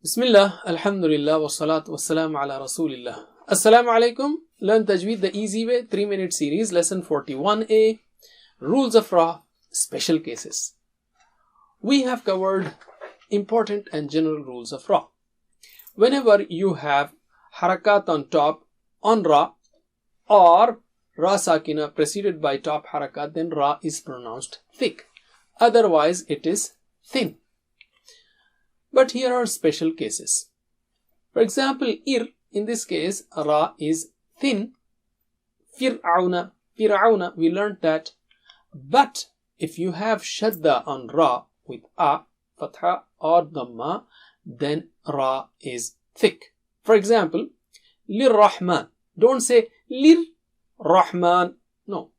Bismillah, Alhamdulillah, wassalatu wassalamu ala Rasulillah. Assalamu alaikum. Learn Tajweed the easy way, 3-minute series, lesson 41a, rules of Ra, special cases. We have covered important and general rules of Ra. Whenever you have harakat on top on Ra or Ra Sakina preceded by top harakat, then Ra is pronounced thick. Otherwise, it is thin. But here are special cases. For example, ir, in this case, Ra is thin. Fir'auna, we learned that. But if you have shadda on Ra with a, fatha or dhamma, then Ra is thick. For example, lir-Rahman. Don't say lir-Rahman. No.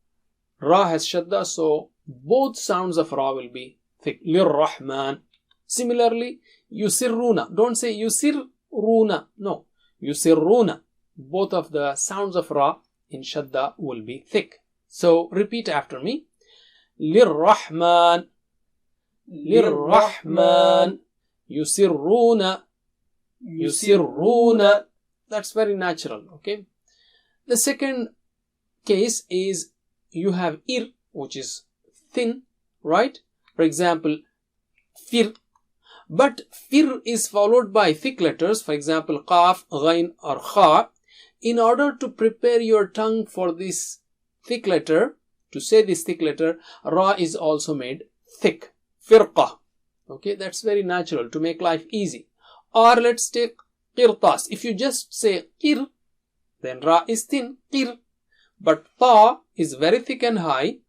Ra has shadda, so both sounds of Ra will be thick. Lir-Rahman. Similarly, yusirruna. Don't say yusirruna. No. Yusirruna. Both of the sounds of Ra in shadda will be thick. So repeat after me. Lir-Rahman. Lir-Rahman. Yusirruna. Yusirruna. That's very natural. Okay. The second case is you have ir, which is thin, right? For example, fir. But fir is followed by thick letters, for example, qaf, ghain or kha. In order to prepare your tongue for this thick letter, to say this thick letter, Ra is also made thick. Firqa. Okay, that's very natural to make life easy. Or let's take qirtas. If you just say qir, then Ra is thin, qir. But ta is very thick and high.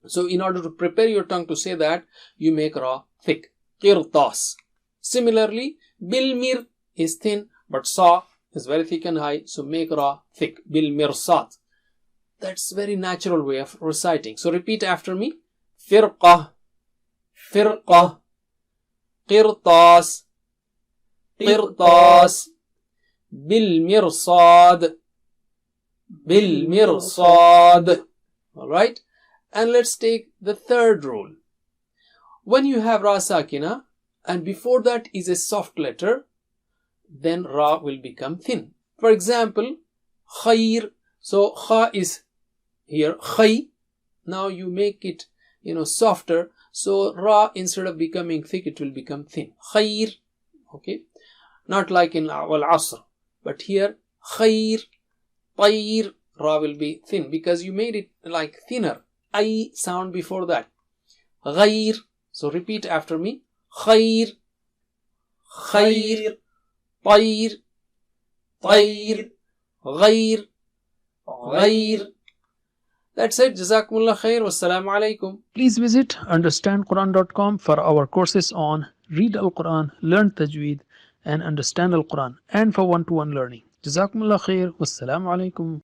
So in order to prepare your tongue to say that, you make Ra thick. Qirtas. Similarly, bilmir is thin, but sa is very thick and high, so make Ra thick. Bilmirsat. That's very natural way of reciting. So repeat after me. Firqa, firqa, qirtas, qirtas, bilmirsad, bilmirsad. Alright? And let's take the third rule. When you have Ra Sakina and before that is a soft letter, then Ra will become thin. For example, khair. So kha is here, khay. Now you make it, softer. So Ra, instead of becoming thick, it will become thin. Khair. Okay. Not like in Wal Asr. But here, khair, tayr. Ra will be thin because you made it like thinner. I sound before that. Ghair. So repeat after me. Khair, khair, tayr, tayr, ghair, ghair. That's it. Jazakumullah khair. Wassalamu alaikum. Please visit understandquran.com for our courses on Read Al-Quran, Learn Tajweed and Understand Al-Quran, and for one-to-one learning. Jazakumullah khair. Wassalamu alaikum.